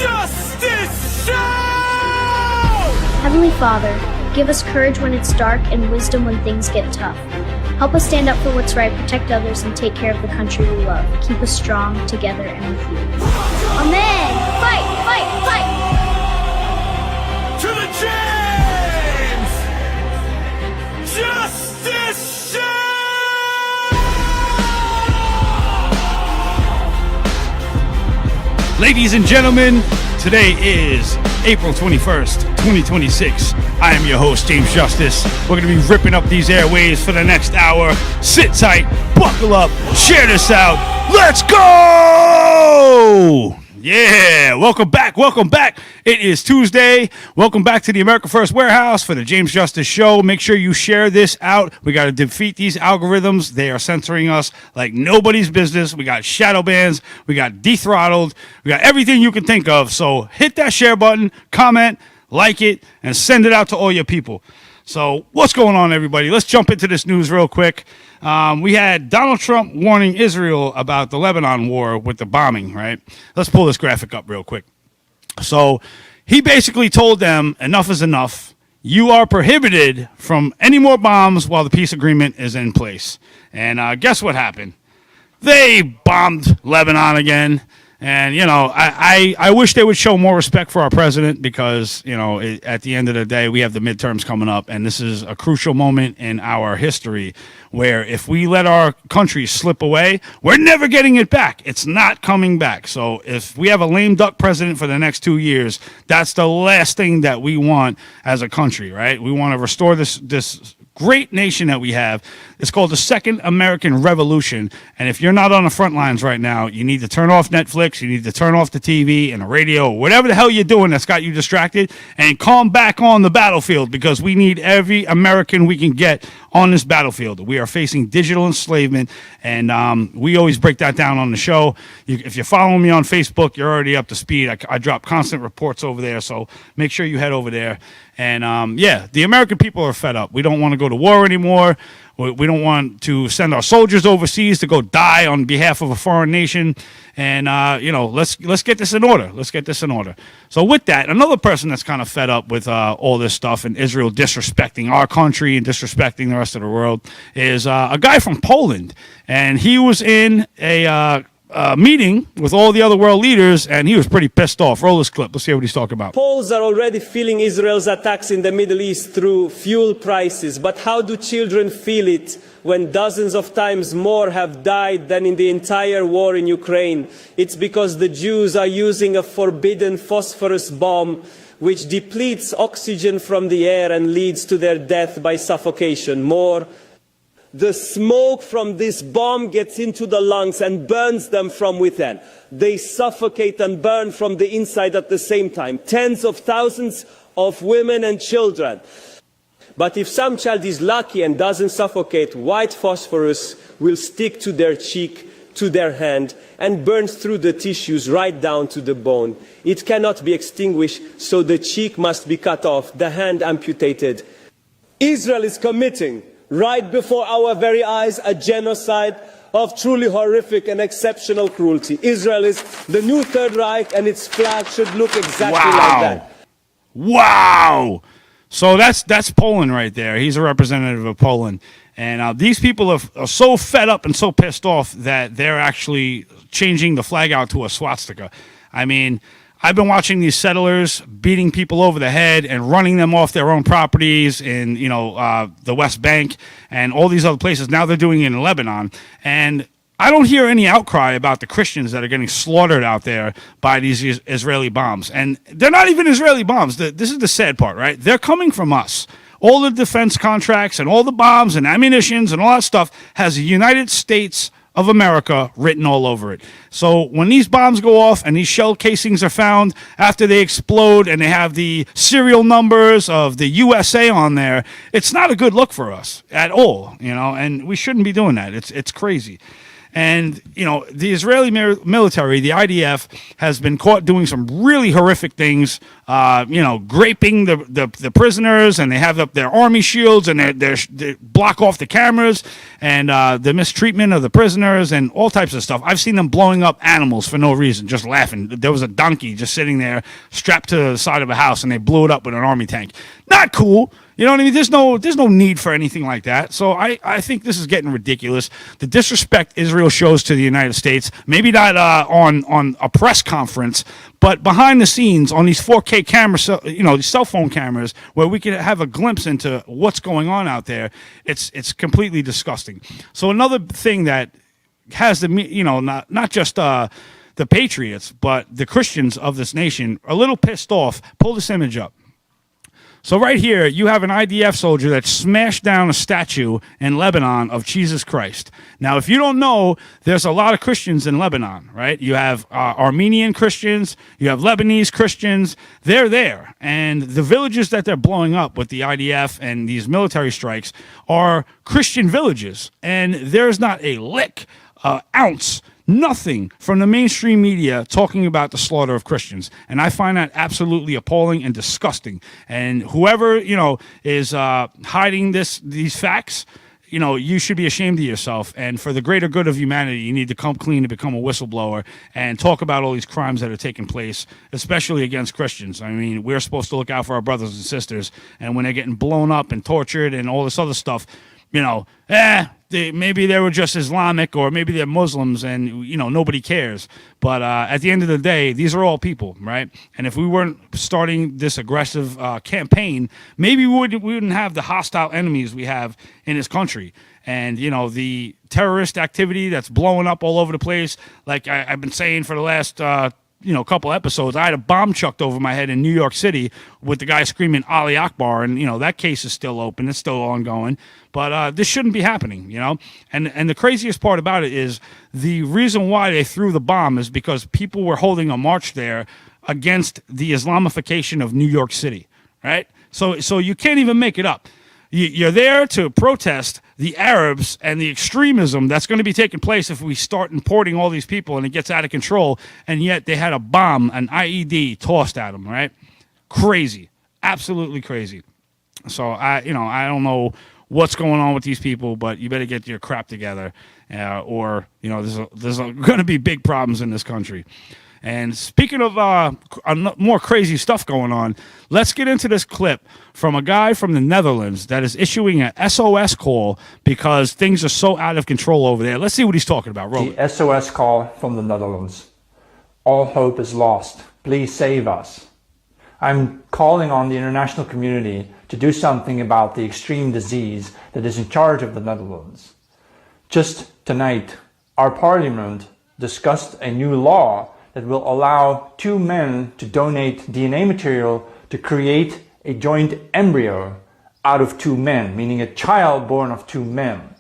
Justice Show! Heavenly Father, give us courage when it's dark and wisdom when things get tough. Help us stand up for what's right, protect others, and take care of the country we love. Keep us strong, together, and with you. Amen! Fight, fight, fight! To the James Justice Show! Ladies and gentlemen, today is April 21st, 2026. I am your host, James Justice. We're going to be ripping up these airwaves for the next hour. Sit tight, buckle up, share this out. Let's go! Yeah, welcome back. It is Tuesday. Welcome back to the America First Warehouse for the James Justice Show. Make sure you share this out. We got to defeat these algorithms. They are censoring us like nobody's business. We got shadow bans. We got dethrottled. We got everything you can think of. So hit that share button, comment, like it, and send it out to all your people. So what's going on, everybody? Let's jump into this news real quick. We had Donald Trump warning Israel about the Lebanon war with the bombing, right? Let's pull this graphic up real quick. So he basically told them, enough is enough. You are prohibited from any more bombs while the peace agreement is in place. And guess what happened? They bombed Lebanon again. And, you know, I wish they would show more respect for our president because, you know, at the end of the day, we have the midterms coming up. And this is a crucial moment in our history where if we let our country slip away, we're never getting it back. It's not coming back. So if we have a lame duck president for the next 2 years, that's the last thing that we want as a country, right? We want to restore this great nation that we have. It's called the Second American Revolution. And if you're not on the front lines right now, you need to turn off Netflix, you need to turn off the TV and the radio, whatever the hell you're doing that's got you distracted, and come back on the battlefield because we need every American we can get on this battlefield. We are facing digital enslavement, and we always break that down on the show. If you're following me on Facebook, you're already up to speed. I drop constant reports over there, so make sure you head over there. And yeah, the American people are fed up. We don't want to go to war anymore. We don't want to send our soldiers overseas to go die on behalf of a foreign nation. And, you know, let's get this in order. Let's get this in order. So with that, another person that's kind of fed up with all this stuff and Israel disrespecting our country and disrespecting the rest of the world is a guy from Poland. And he was in a meeting with all the other world leaders, and he was pretty pissed off. Roll this clip. Let's see what he's talking about. Poles are already feeling Israel's attacks in the Middle East through fuel prices. But how do children feel it when dozens of times more have died than in the entire war in Ukraine? It's because the Jews are using a forbidden phosphorus bomb which depletes oxygen from the air and leads to their death by suffocation. The smoke from this bomb gets into the lungs and burns them from within. They suffocate and burn from the inside at the same time. Tens of thousands of women and children. But if some child is lucky and doesn't suffocate, white phosphorus will stick to their cheek, to their hand, and burns through the tissues right down to the bone. It cannot be extinguished, so the cheek must be cut off, the hand amputated. Israel is committing right before our very eyes, a genocide of truly horrific and exceptional cruelty. Israel is the new Third Reich, and its flag should look exactly like that. Wow! So that's Poland right there. He's a representative of Poland. And these people are so fed up and so pissed off that they're actually changing the flag out to a swastika. I mean, I've been watching these settlers beating people over the head and running them off their own properties in, you know, the West Bank and all these other places. Now they're doing it in Lebanon. And I don't hear any outcry about the Christians that are getting slaughtered out there by these Israeli bombs. And they're not even Israeli bombs. This is the sad part, right? They're coming from us. All the defense contracts and all the bombs and ammunitions and all that stuff has the United States of America written all over it. So when these bombs go off and these shell casings are found after they explode and they have the serial numbers of the USA on there, it's not a good look for us at all, you know, and we shouldn't be doing that. It's crazy. And, you know, the Israeli military, the IDF, has been caught doing some really horrific things, you know, graping the prisoners, and they have up their army shields, and they block off the cameras, and the mistreatment of the prisoners, and all types of stuff. I've seen them blowing up animals for no reason, just laughing. There was a donkey just sitting there strapped to the side of a house, and they blew it up with an army tank. Not cool. You know what I mean? There's no need for anything like that. So I think this is getting ridiculous. The disrespect Israel shows to the United States, maybe not on a press conference, but behind the scenes on these 4K cameras, you know, these cell phone cameras, where we can have a glimpse into what's going on out there. It's completely disgusting. So another thing that has the, you know, not just the patriots, but the Christians of this nation a little pissed off. Pull this image up. So right here, you have an IDF soldier that smashed down a statue in Lebanon of Jesus Christ. Now, if you don't know, there's a lot of Christians in Lebanon, right? You have Armenian Christians, you have Lebanese Christians. They're there. And the villages that they're blowing up with the IDF and these military strikes are Christian villages. And there's not a lick, ounce, nothing from the mainstream media talking about the slaughter of Christians. And I find that absolutely appalling and disgusting. And whoever, you know, is hiding these facts, you know, you should be ashamed of yourself. And for the greater good of humanity, you need to come clean and become a whistleblower and talk about all these crimes that are taking place, especially against Christians. I mean, we're supposed to look out for our brothers and sisters. And when they're getting blown up and tortured and all this other stuff, you know, maybe they were just Islamic, or maybe they're Muslims, and, you know, nobody cares. But at the end of the day, these are all people, right? And if we weren't starting this aggressive campaign, maybe we wouldn't have the hostile enemies we have in this country. And, you know, the terrorist activity that's blowing up all over the place, like I've been saying for the last couple episodes, I had a bomb chucked over my head in New York City with the guy screaming Ali Akbar, and, you know, that case is still open. It's still ongoing. But this shouldn't be happening, you know? And the craziest part about it is the reason why they threw the bomb is because people were holding a march there against the Islamification of New York City, right? So you can't even make it up. You're there to protest the Arabs and the extremism that's going to be taking place if we start importing all these people and it gets out of control, and yet they had a bomb, an IED, tossed at them, right? Crazy. Absolutely crazy. So, I don't know what's going on with these people, but you better get your crap together, or, you know, there's going to be big problems in this country. And speaking of more crazy stuff going on, let's get into this clip from a guy from the Netherlands that is issuing an SOS call because things are so out of control over there. Let's see what he's talking about. Roll it. The SOS call from the Netherlands. All hope is lost. Please save us. I'm calling on the international community to do something about the extreme disease that is in charge of the Netherlands. Just tonight, our parliament discussed a new law that will allow two men to donate DNA material to create a joint embryo out of two men, meaning a child born of two men.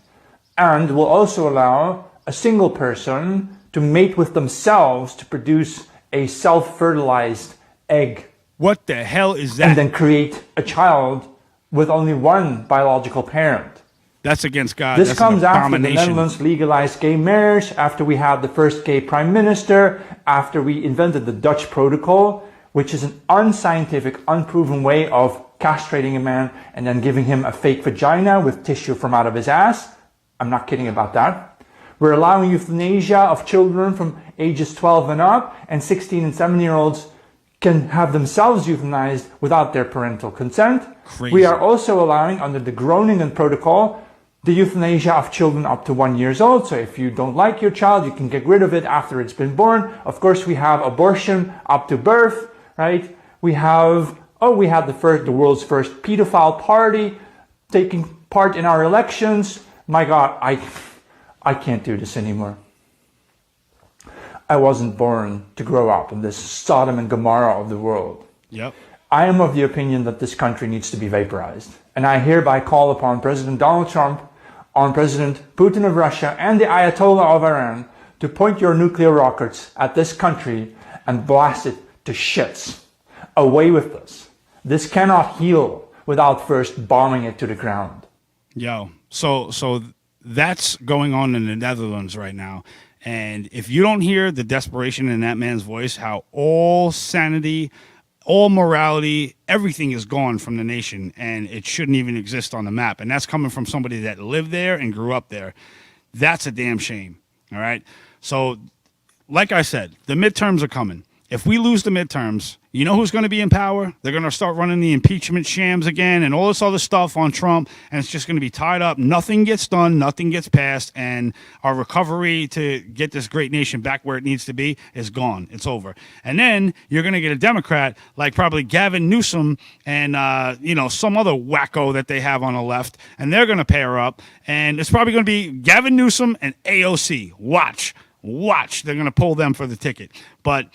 And will also allow a single person to mate with themselves to produce a self-fertilized egg. What the hell is that? And then create a child with only one biological parent. That's against God. This That's comes an after the abomination. Netherlands legalized gay marriage, after we had the first gay prime minister, after we invented the Dutch protocol, which is an unscientific, unproven way of castrating a man and then giving him a fake vagina with tissue from out of his ass. I'm not kidding about that. We're allowing euthanasia of children from ages 12 and up, and 16 and 17-year-olds can have themselves euthanized without their parental consent. Crazy. We are also allowing, under the Groningen protocol, the euthanasia of children up to 1 year old. So if you don't like your child, you can get rid of it after it's been born. Of course, we have abortion up to birth, right? We had the world's first pedophile party taking part in our elections. My God, I can't do this anymore. I wasn't born to grow up in this Sodom and Gomorrah of the world. Yep. I am of the opinion that this country needs to be vaporized. And I hereby call upon President Donald Trump, on President Putin of Russia, and the Ayatollah of Iran to point your nuclear rockets at this country and blast it to shits. Away with this. This cannot heal without first bombing it to the ground. Yo, so that's going on in the Netherlands right now. And if you don't hear the desperation in that man's voice, how all sanity, all morality, everything is gone from the nation, and it shouldn't even exist on the map. And that's coming from somebody that lived there and grew up there. That's a damn shame. All right. So, like I said, the midterms are coming. If we lose the midterms, you know who's going to be in power? They're going to start running the impeachment shams again and all this other stuff on Trump, and it's just going to be tied up. Nothing gets done, nothing gets passed, and our recovery to get this great nation back where it needs to be is gone. It's over. And then you're going to get a Democrat like probably Gavin Newsom and some other wacko that they have on the left, and they're going to pair up, and it's probably going to be Gavin Newsom and AOC. Watch. They're going to pull them for the ticket. But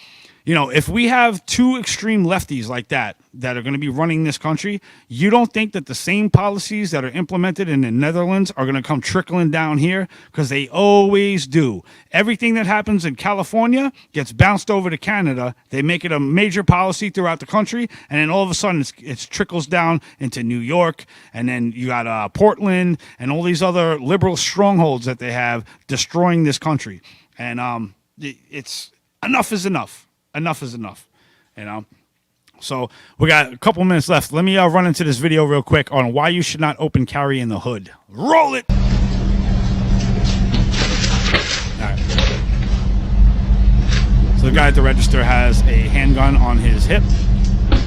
if we have two extreme lefties like that are going to be running this country, you don't think that the same policies that are implemented in the Netherlands are going to come trickling down here? Because they always do. Everything that happens in California gets bounced over to Canada. They make it a major policy throughout the country, and then all of a sudden it trickles down into New York, and then you got Portland and all these other liberal strongholds that they have destroying this country. And it's enough is enough. Enough is enough, So we got a couple minutes left. Let me run into this video real quick on why you should not open carry in the hood. Roll it. All right. So the guy at the register has a handgun on his hip,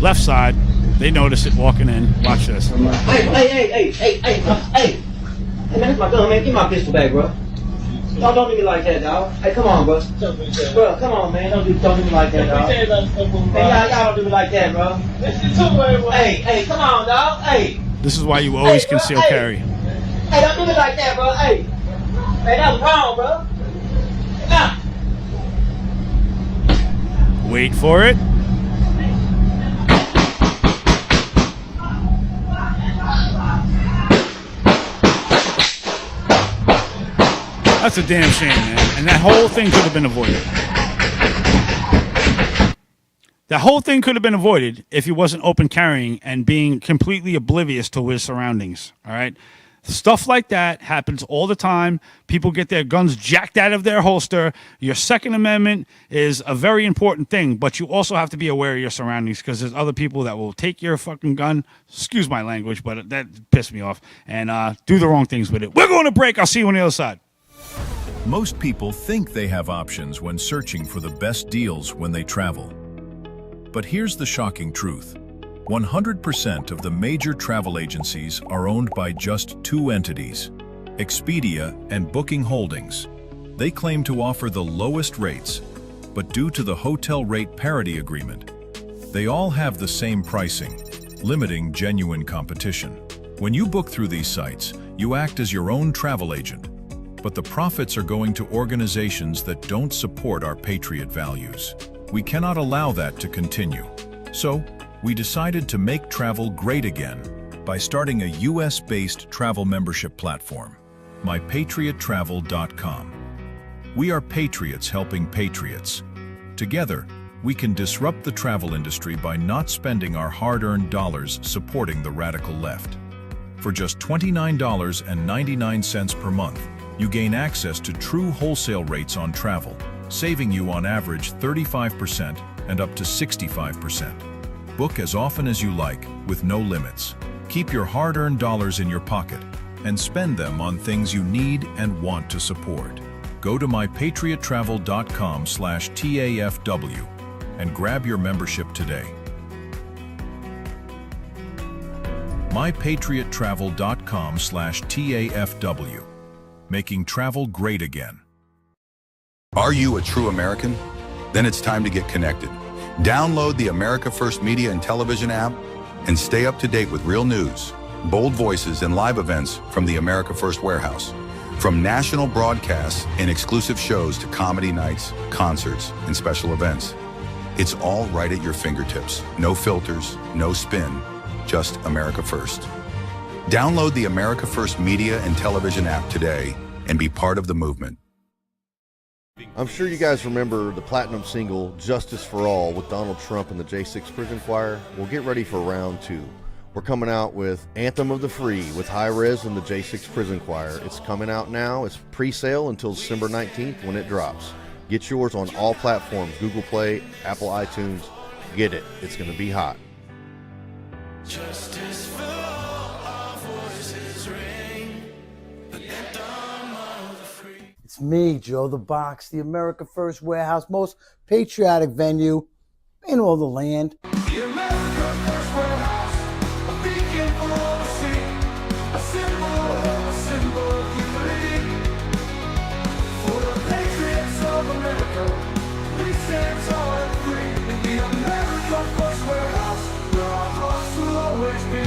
left side. They notice it walking in. Watch this. Hey, man, that's my gun, man. Give my pistol back, bro. Don't do me like that, dog. Hey, come on, bro. Bro, come on, man. Don't do me like that, dog. Hey, y'all don't do me like that, bro. Hey, come on, dog. Hey. This is why you always conceal carry. Hey, don't do me like that, bro. Hey, that was wrong, bro. Nah. Wait for it. That's a damn shame, man. And that whole thing could have been avoided. That whole thing could have been avoided if he wasn't open carrying and being completely oblivious to his surroundings. All right? Stuff like that happens all the time. People get their guns jacked out of their holster. Your Second Amendment is a very important thing, but you also have to be aware of your surroundings because there's other people that will take your fucking gun. Excuse my language, but that pissed me off. And do the wrong things with it. We're going to break. I'll see you on the other side. Most people think they have options when searching for the best deals when they travel. But here's the shocking truth. 100% of the major travel agencies are owned by just two entities, Expedia and Booking Holdings. They claim to offer the lowest rates, but due to the hotel rate parity agreement, they all have the same pricing, limiting genuine competition. When you book through these sites, you act as your own travel agent. But the profits are going to organizations that don't support our patriot values. We cannot allow that to continue. So, we decided to make travel great again by starting a US-based travel membership platform, mypatriottravel.com. We are patriots helping patriots. Together, we can disrupt the travel industry by not spending our hard-earned dollars supporting the radical left. For just $29.99 per month, you gain access to true wholesale rates on travel, saving you on average 35% and up to 65%. Book as often as you like, with no limits. Keep your hard-earned dollars in your pocket and spend them on things you need and want to support. Go to mypatriottravel.com/TAFW and grab your membership today. mypatriottravel.com/TAFW. Making travel great again. Are you a true American? Then it's time to get connected. Download the America First Media and Television app and stay up to date with real news, bold voices, and live events from the America First Warehouse. From national broadcasts and exclusive shows to comedy nights, concerts, and special events. It's all right at your fingertips. No filters, no spin, just America First. Download the America First Media and Television app today and be part of the movement. I'm sure you guys remember the platinum single, Justice for All, with Donald Trump and the J6 Prison Choir. Well, get ready for round two. We're coming out with Anthem of the Free with High Res and the J6 Prison Choir. It's coming out now. It's pre-sale until December 19th when it drops. Get yours on all platforms, Google Play, Apple iTunes. Get it. It's going to be hot. Justice for all, our voices ring. The anthem of the free. It's me, Joe the Box, the America First Warehouse, most patriotic venue in all the land. The America First Warehouse, a beacon for all to see. A symbol of unity. For the patriots of America, we stand tall and free. In the America First Warehouse, where our hearts will always be.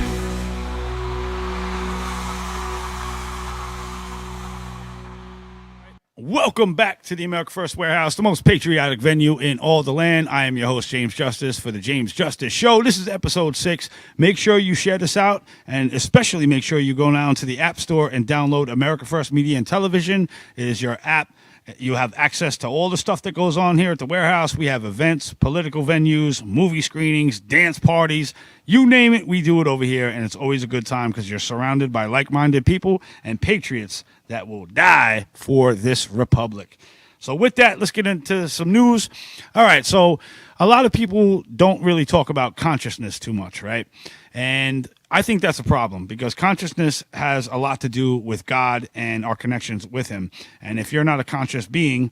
Welcome back to the America First Warehouse, the most patriotic venue in all the land. I am your host, James Justice, for the James Justice Show. This is episode 6. Make sure you share this out, and especially make sure you go down to the App Store and download America First Media and Television. It is your app. You have access to all the stuff that goes on here at the warehouse. We have events, political venues, movie screenings, dance parties. You name it, we do it over here, and it's always a good time because you're surrounded by like-minded people and patriots that will die for this republic. So with that, let's get into some news. All right, so a lot of people don't really talk about consciousness too much, right? And I think that's a problem because consciousness has a lot to do with God and our connections with him. And if you're not a conscious being,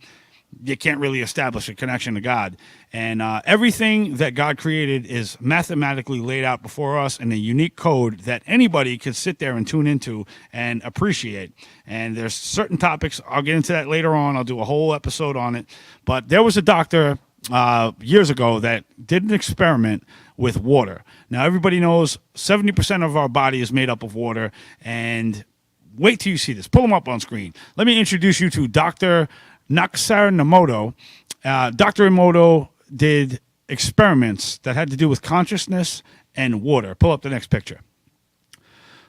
you can't really establish a connection to God. And everything that God created is mathematically laid out before us in a unique code that anybody could sit there and tune into and appreciate. And there's certain topics, I'll get into that later on. I'll do a whole episode on it. But there was a doctor years ago that did an experiment with water. Now, everybody knows 70% of our body is made up of water. And wait till you see this. Pull them up on screen. Let me introduce you to Dr. Naksar Dr. Emoto did experiments that had to do with consciousness and water. Pull up the next picture.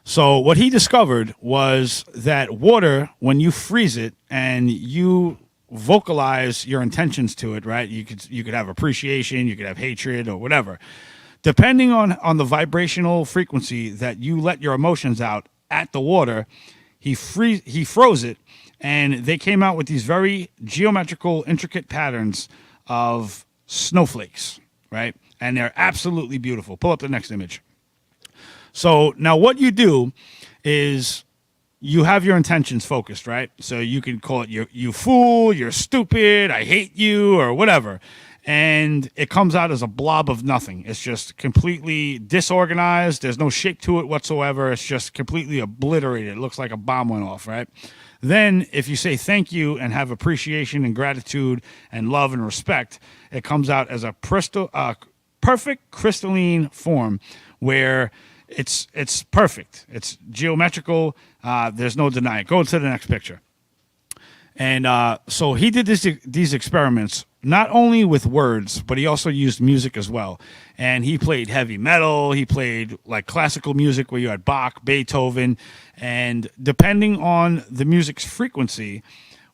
So what he discovered was that water, when you freeze it and you vocalize your intentions to it, right? You could have appreciation, you could have hatred or whatever. Depending on the vibrational frequency that you let your emotions out at the water, he froze it, and they came out with these very geometrical, intricate patterns of snowflakes, right? And they're absolutely beautiful. Pull up the next image. So now what you do is you have your intentions focused, right? So you can call it you fool, you're stupid, I hate you, or whatever. And it comes out as a blob of nothing. It's just completely disorganized. There's no shape to it whatsoever. It's just completely obliterated. It looks like a bomb went off, right? Then if you say thank you and have appreciation and gratitude and love and respect, it comes out as a perfect crystalline form where it's perfect. It's geometrical. There's no denying it. Go to the next picture. And so he did these experiments not only with words, but he also used music as well. And he played heavy metal. He played like classical music where you had Bach, Beethoven, and depending on the music's frequency,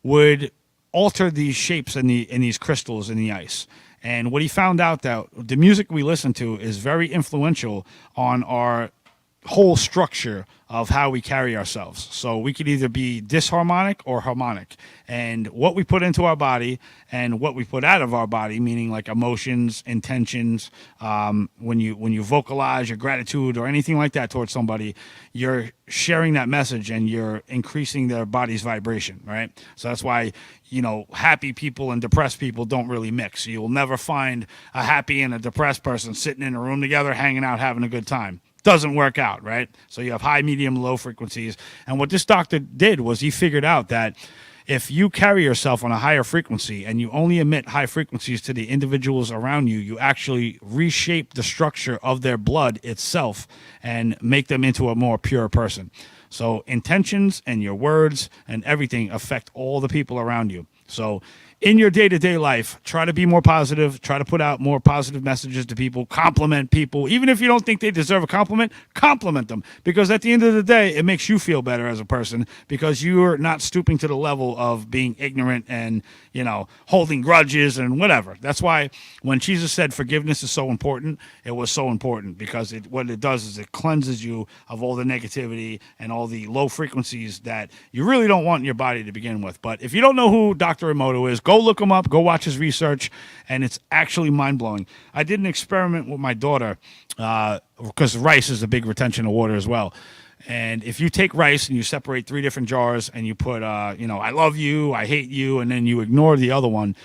would alter these shapes in these crystals in the ice. And what he found out that the music we listen to is very influential on our whole structure of how we carry ourselves. So we could either be disharmonic or harmonic. And what we put into our body and what we put out of our body, meaning like emotions, intentions, when you vocalize your gratitude or anything like that towards somebody, you're sharing that message and you're increasing their body's vibration, right? So that's why, happy people and depressed people don't really mix. You'll never find a happy and a depressed person sitting in a room together, hanging out, having a good time. Doesn't work out, right? So you have high, medium, low frequencies. And what this doctor did was he figured out that if you carry yourself on a higher frequency and you only emit high frequencies to the individuals around you, you actually reshape the structure of their blood itself and make them into a more pure person. So intentions and your words and everything affect all the people around you. So in your day-to-day life, try to be more positive, try to put out more positive messages to people, compliment people. Even if you don't think they deserve a compliment them. Because at the end of the day, it makes you feel better as a person because you're not stooping to the level of being ignorant and, holding grudges and whatever. That's why when Jesus said forgiveness is so important, it was so important because what it does is it cleanses you of all the negativity and all the low frequencies that you really don't want in your body to begin with. But if you don't know who Dr. Emoto is, go look him up, go watch his research, and it's actually mind-blowing. I did an experiment with my daughter because rice is a big retention of water as well. And if you take rice and you separate 3 different jars and you put, I love you, I hate you, and then you ignore the other one,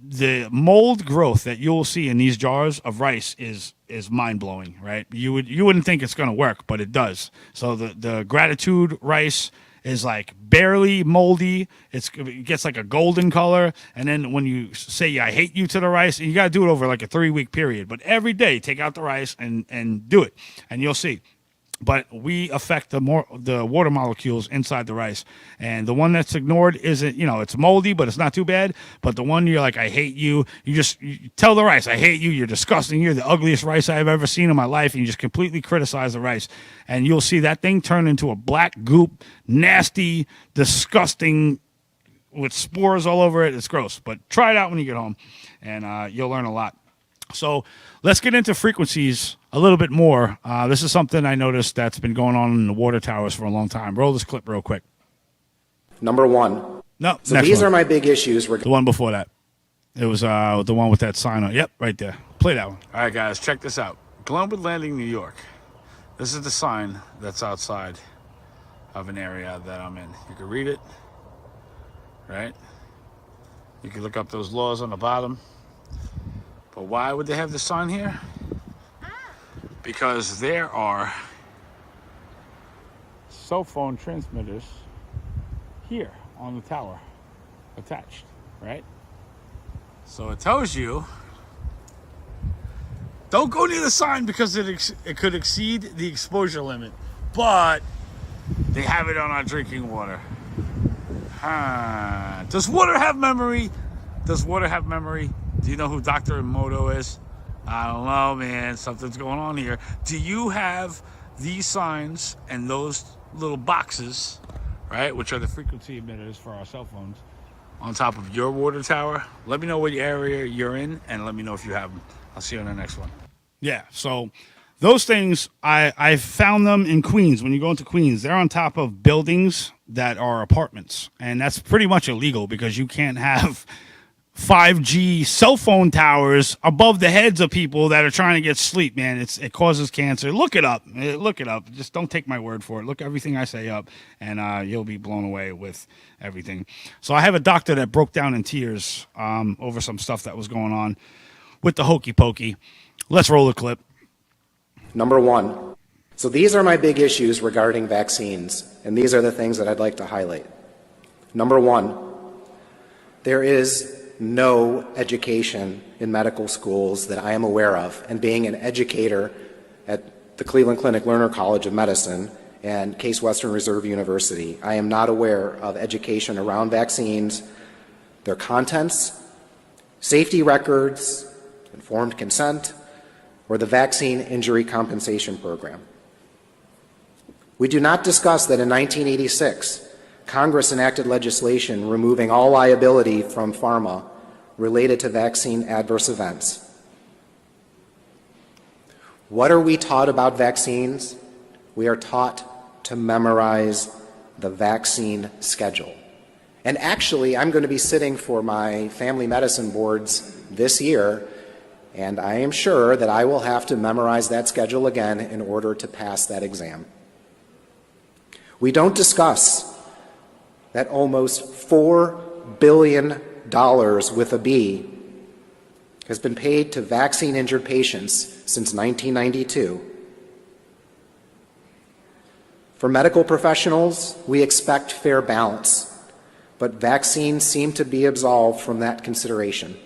the mold growth that you'll see in these jars of rice is mind-blowing, right? You wouldn't think it's going to work, but it does. So the gratitude rice is like barely moldy. It gets like a golden color. And then when you say I hate you to the rice, you got to do it over like a 3-week period. But every day, take out the rice and do it, and you'll see. But we affect the water molecules inside the rice. And the one that's ignored isn't, it's moldy, but it's not too bad. But the one you're like, I hate you, you tell the rice, I hate you, you're disgusting, you're the ugliest rice I've ever seen in my life, and you just completely criticize the rice. And you'll see that thing turn into a black goop, nasty, disgusting, with spores all over it. It's gross. But try it out when you get home, and you'll learn a lot. So let's get into frequencies a little bit more. This is something I noticed that's been going on in the water towers for a long time. Roll this clip real quick. Number one. No, so these are my big issues. The one before that. It was the one with that sign on. Yep, right there. Play that one. All right, guys, check this out. Glenwood Landing, New York. This is the sign that's outside of an area that I'm in. You can read it, right? You can look up those laws on the bottom. But why would they have the sign here? Because there are cell phone transmitters here on the tower attached, right? So it tells you don't go near the sign because it could exceed the exposure limit, but they have it on our drinking water. Does water have memory? Does water have memory? Do you know who Dr. Emoto is? I don't know, man. Something's going on here. Do you have these signs and those little boxes, right, which are the frequency emitters for our cell phones, on top of your water tower? Let me know what area you're in, and let me know if you have them. I'll see you on the next one. Yeah, so those things, I found them in Queens. When you go into Queens, they're on top of buildings that are apartments, and that's pretty much illegal because you can't have 5G cell phone towers above the heads of people that are trying to get sleep, man. It causes cancer. Look it up. Look it up. Just don't take my word for it. Look everything I say up, and you'll be blown away with everything. So I have a doctor that broke down in tears over some stuff that was going on with the hokey pokey. Let's roll the clip. Number one. So these are my big issues regarding vaccines, and these are the things that I'd like to highlight. Number one, there is no education in medical schools that I am aware of, and being an educator at the Cleveland Clinic Lerner College of Medicine and Case Western Reserve University, I am not aware of education around vaccines, their contents, safety records, informed consent, or the Vaccine Injury Compensation Program. We do not discuss that in 1986, Congress enacted legislation removing all liability from pharma related to vaccine adverse events. What are we taught about vaccines? We are taught to memorize the vaccine schedule. And actually, I'm going to be sitting for my family medicine boards this year, and I am sure that I will have to memorize that schedule again in order to pass that exam. We don't discuss that almost $4 billion with a B has been paid to vaccine-injured patients since 1992. For medical professionals, we expect fair balance, but vaccines seem to be absolved from that consideration.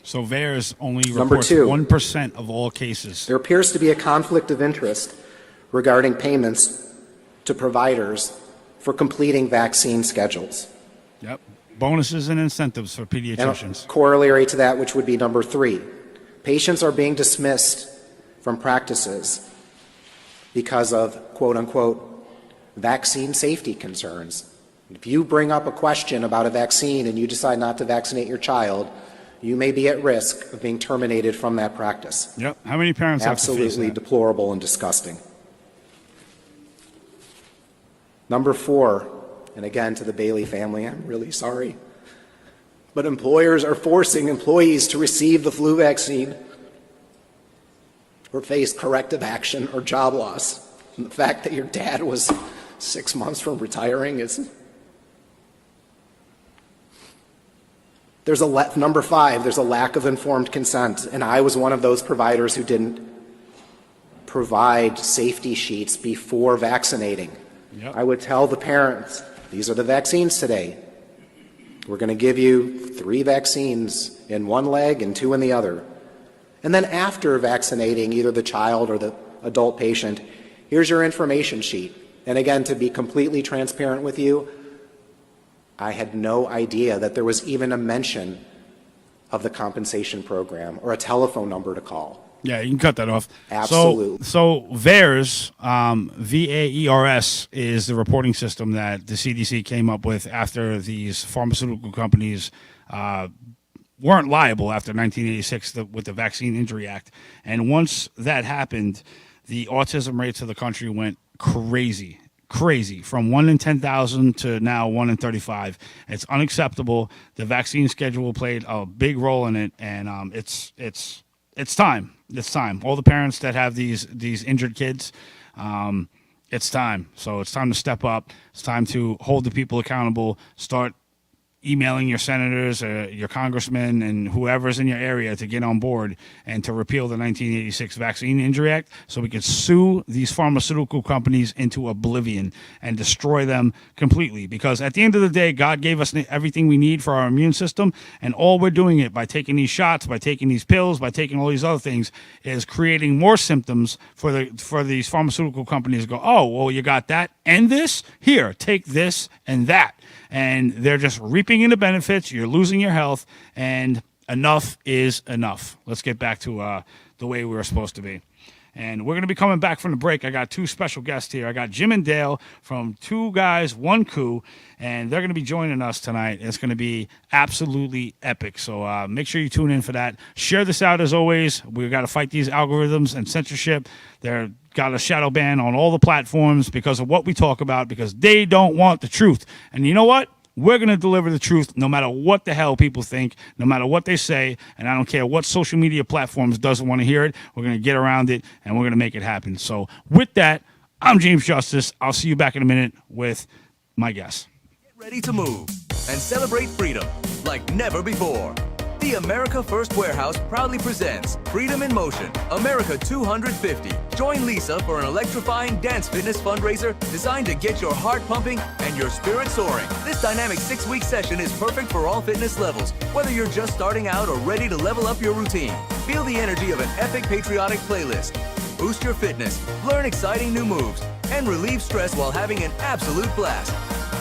So VAERS only Number reports two, 1% of all cases. There appears to be a conflict of interest regarding payments to providers for completing vaccine schedules. Yep. Bonuses and incentives for pediatricians. And corollary to that, which would be number 3, patients are being dismissed from practices because of, quote unquote, vaccine safety concerns. If you bring up a question about a vaccine and you decide not to vaccinate your child, you may be at risk of being terminated from that practice. Yep. How many parents have to face Absolutely that? deplorable and disgusting. Number 4, and again to the Bailey family, I'm really sorry, but employers are forcing employees to receive the flu vaccine or face corrective action or job loss. And the fact that your dad was 6 months from retiring is... Number 5, there's a lack of informed consent, and I was one of those providers who didn't provide safety sheets before vaccinating. Yep. I would tell the parents, these are the vaccines today. We're going to give you 3 vaccines in one leg and 2 in the other. And then after vaccinating either the child or the adult patient, here's your information sheet. And again, to be completely transparent with you, I had no idea that there was even a mention of the compensation program or a telephone number to call. Yeah, you can cut that off. Absolutely. So VAERS, VAERS, is the reporting system that the CDC came up with after these pharmaceutical companies weren't liable after 1986 with the Vaccine Injury Act. And once that happened, the autism rates of the country went crazy, from 1 in 10,000 to now 1 in 35. It's unacceptable. The vaccine schedule played a big role in it, and it's time. It's time. All the parents that have these injured kids, it's time. So it's time to step up. It's time to hold the people accountable. Start emailing your senators, your congressmen, and whoever's in your area to get on board and to repeal the 1986 Vaccine Injury Act so we can sue these pharmaceutical companies into oblivion and destroy them completely. Because at the end of the day, God gave us everything we need for our immune system, and all we're doing it by taking these shots, by taking these pills, by taking all these other things is creating more symptoms for these pharmaceutical companies to go, oh, well, you got that and this? Here, take this and that. And they're just reaping in the benefits. You're losing your health, and enough is enough. Let's get back to the way we were supposed to be. And we're going to be coming back from the break. I got 2 special guests here. I got Jim and Dale from 2guys1coup, and they're going to be joining us tonight. It's going to be absolutely epic. So make sure you tune in for that. Share this out as always. We've got to fight these algorithms and censorship. They're got a shadow ban on all the platforms because of what we talk about, because they don't want the truth. And you know what? We're going to deliver the truth no matter what the hell people think, no matter what they say, and I don't care what social media platforms doesn't want to hear it. We're going to get around it, and we're going to make it happen. So with that, I'm James Justice. I'll see you back in a minute with my guests. Get ready to move and celebrate freedom like never before. The America First Warehouse proudly presents Freedom in Motion, America 250. Join Lisa for an electrifying dance fitness fundraiser designed to get your heart pumping and your spirit soaring. This dynamic 6-week session is perfect for all fitness levels, whether you're just starting out or ready to level up your routine. Feel the energy of an epic patriotic playlist. Boost your fitness, learn exciting new moves, and relieve stress while having an absolute blast.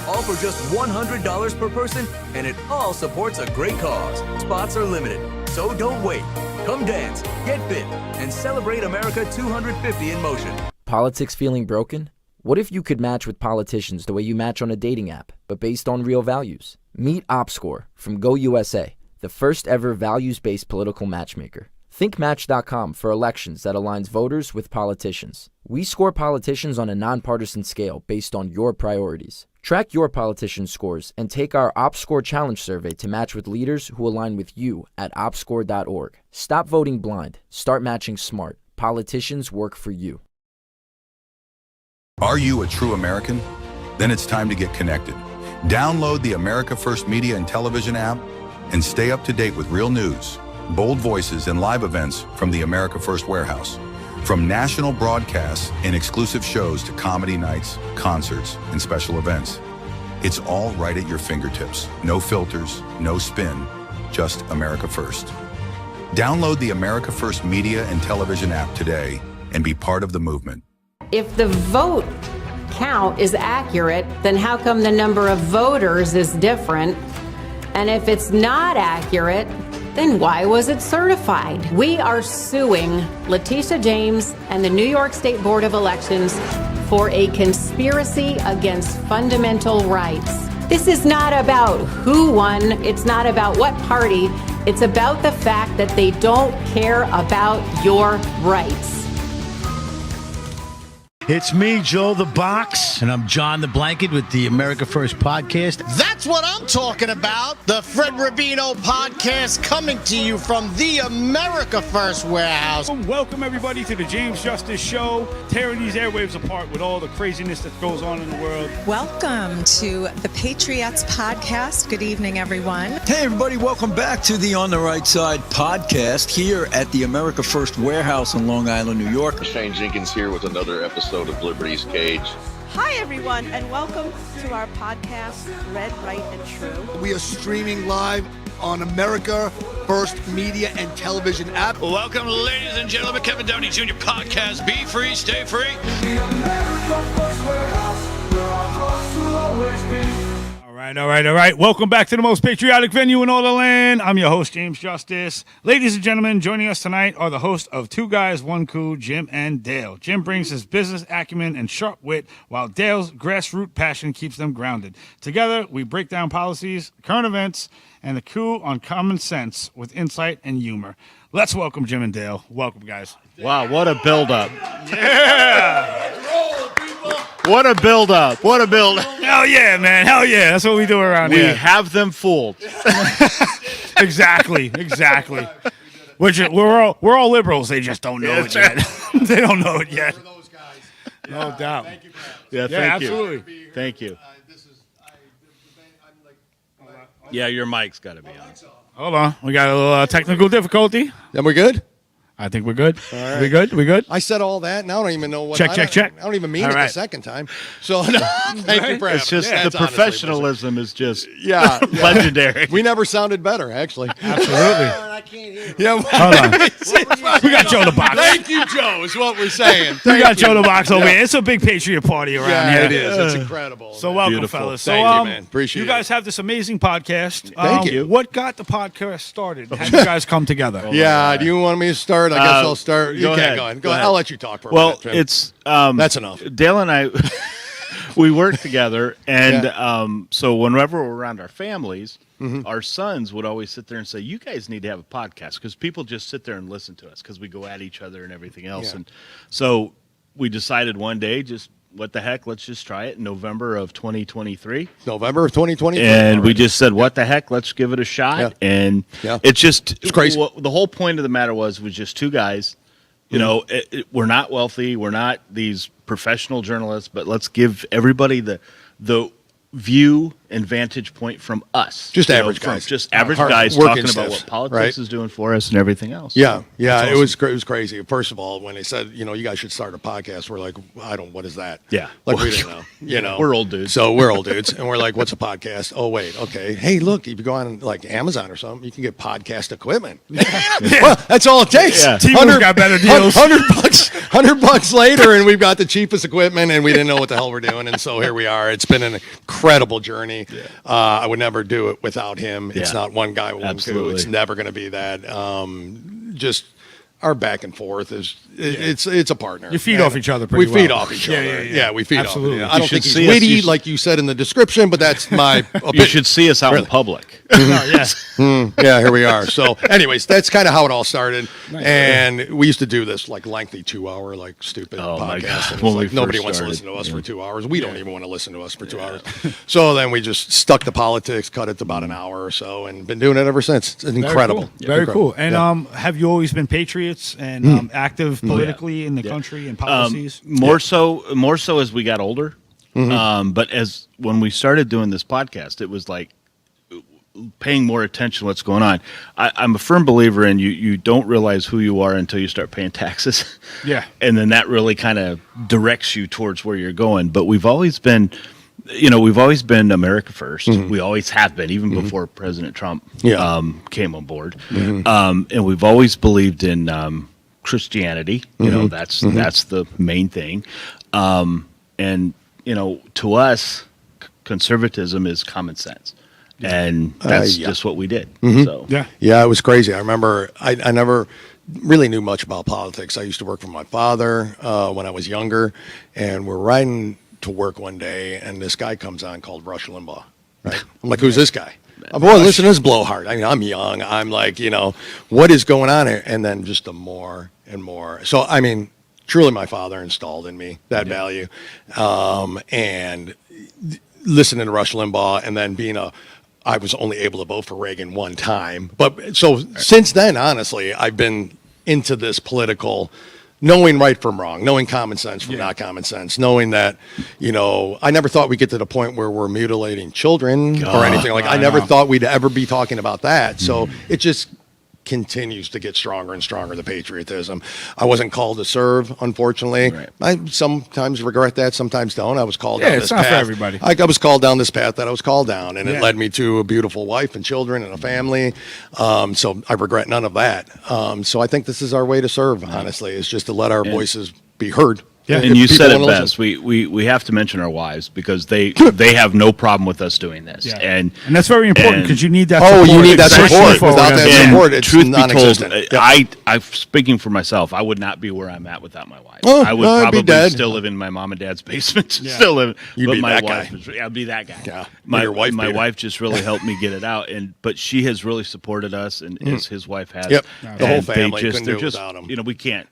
All for just $100 per person, and it all supports a great cause. Spots are limited, so don't wait. Come dance, get fit, and celebrate America 250 in motion. Politics feeling broken? What if you could match with politicians the way you match on a dating app, but based on real values? Meet OpScore from GoUSA, the first ever values-based political matchmaker. Think Match.com for elections that aligns voters with politicians. We score politicians on a nonpartisan scale based on your priorities. Track your politician scores and take our OpScore Challenge survey to match with leaders who align with you at opscore.org. Stop voting blind. Start matching smart. Politicians work for you. Are you a true American? Then it's time to get connected. Download the America First Media and Television app and stay up to date with real news, bold voices, and live events from the America First Warehouse. From national broadcasts and exclusive shows to comedy nights, concerts, and special events. It's all right at your fingertips. No filters, no spin, just America First. Download the America First Media and Television app today and be part of the movement. If the vote count is accurate, then how come the number of voters is different And if it's not accurate, then why was it certified? We are suing Letitia James and the New York State Board of Elections for a conspiracy against fundamental rights. This is not about who won. It's not about what party. It's about the fact that they don't care about your rights. It's me, Joe the Box, and I'm John the Blanket with the America First podcast. That's what I'm talking about. The Fred Rubino podcast coming to you from the America First Warehouse. Welcome, everybody, to the James Justice Show, tearing these airwaves apart with all the craziness that goes on in the world. Welcome to the Patriots podcast. Good evening, everyone. Hey, everybody, welcome back to the On the Right Side podcast here at the America First Warehouse in Long Island, New York. Shane Jenkins here with another episode of Liberty's Cage. Hi, everyone, and welcome to our podcast, Red, Right, and True. We are streaming live on America First Media and Television app. Welcome, ladies and gentlemen, Kevin Downey Jr. podcast. Be free, stay free. The America First Warehouse, where our hearts will always be. All right. Welcome back to the most patriotic venue in all the land. I'm your host, James Justice. Ladies and gentlemen, joining us tonight are the hosts of 2guys1coup, Jim and Dale. Jim brings his business acumen and sharp wit, while Dale's grassroots passion keeps them grounded. Together, we break down policies, current events, and the coup on common sense with insight and humor. Let's welcome Jim and Dale. Welcome, guys. Wow, what a build-up. Yeah! What a build-up. What a build. Hell yeah, man. Hell yeah. That's what we do around here. We have them fooled. Exactly. Which we're all liberals. They just don't know it yet. They don't know it yet. No doubt. Thank you, Brad. Yeah, absolutely. Thank you. Yeah, your mic's got to be on. Hold on. We got a little technical difficulty. Then we're good? I think we're good. All right. We good? I said all that. Now I don't even know what. Check. I don't even mean it the second time. So, no, thank you, Brad. It's just the professionalism is just legendary. We never sounded better, actually. Absolutely. I can't hear. Yeah, hold on. We got Joe the Box. Thank you, Joe, is what we're saying. We got Joe the Box over here. It's a big Patriot party around here. It is. It's incredible. So welcome, Beautiful. fellas. So, Thank you, man. Appreciate you guys have this amazing podcast. Thank you. What got the podcast started? How did you guys come together? Yeah, do you want me to start? I guess I'll start. You Go can't ahead. go ahead. Go ahead. I'll let you talk for a well, minute, Jim. it's that's enough. Dale and I, we work together, and so whenever we're around our families, our sons would always sit there and say, "You guys need to have a podcast," because people just sit there and listen to us because we go at each other and everything else. Yeah. And so we decided one day, just what the heck, let's just try it in November of 2023. November of 2023. And we just said, what the heck, let's give it a shot. Yeah. And Yeah. it's crazy. The whole point of the matter was just two guys. You know, we're not wealthy. We're not these professional journalists, but let's give everybody the view and vantage point from us. Just You know, average from guys. Just average Hard guys working talking about stiffs, what politics right? is doing for us and everything else. Yeah, So, yeah, that's it awesome. was crazy. First of all, when they said, you guys should start a podcast, we're like, what is that? Yeah. Like we didn't know. We're old dudes. So we're old dudes, and we're like, what's a podcast? Oh wait, okay. Hey, look, if you go on like Amazon or something, you can get podcast equipment. Well, that's all it takes. Yeah. T-Move's got better deals. $100 later, and we've got the cheapest equipment, and we didn't know what the hell we're doing, and so here we are. It's been an incredible journey. I would never do it without him. It's not one guy, one coup. It's never going to be that. Just our back and forth is it's a partner. You feed off each other pretty We feed well. off each other. Yeah. We feed Absolutely. off. I don't should think he's see us- witty you should- like you said in the description, but that's my opinion. You should see us out in public. Yeah, here we are. So, anyways, that's kind of how it all started. And we used to do this like lengthy 2-hour, like stupid my podcast. God. And When it's we like nobody first wants to started. listen to us for 2 hours. We don't even want to listen to us for 2 hours. So then we just stuck to politics, cut it to about an hour or so, and been doing it ever since. It's incredible. Very cool. And have you always been patriots and active politically in the country and policies? More so as we got older. But as when we started doing this podcast, it was like paying more attention to what's going on. I'm a firm believer in you don't realize who you are until you start paying taxes. Yeah. And then that really kind of directs you towards where you're going. But we've always been America first. We always have been, even before President Trump came on board. And we've always believed in Christianity. You know, that's the main thing. And to us, conservatism is common sense. and that's just what we did. So yeah, it was crazy. I remember I never really knew much about politics. I used to work for my father when I was younger, and we're riding to work one day, and this guy comes on called Rush Limbaugh. Right? I'm like, who's this guy? Boy, listen to this blowhard. I mean, I'm young. I'm like, what is going on here? And then just the more and more. So, I mean, truly my father installed in me that value. And listening to Rush Limbaugh and then I was only able to vote for Reagan one time. But so since then, honestly, I've been into this political, knowing right from wrong, knowing common sense from not common sense, knowing that, I never thought we'd get to the point where we're mutilating children or anything like. I never thought we'd ever be talking about that. So it just continues to get stronger and stronger, the patriotism. I wasn't called to serve, unfortunately. Right. I sometimes regret that, sometimes don't. I was called down this path. It's not for everybody. I was called down this path that I was called down, and it led me to a beautiful wife and children and a family. So I regret none of that. So I think this is our way to serve, honestly, is just to let our voices be heard. Yeah, and you said it best. We have to mention our wives because they have no problem with us doing this, and that's very important because you need that. You need that support. Without that support, it's non-existent. I'm speaking for myself. I would not be where I'm at without my wife. Oh, I would probably still live in my mom and dad's basement. Still live. You'd be that guy. I'd be that guy. Yeah, my wife just really helped me get it out, but she has really supported us, and as his wife has. Yep, the whole family couldn't do it without them. We can't.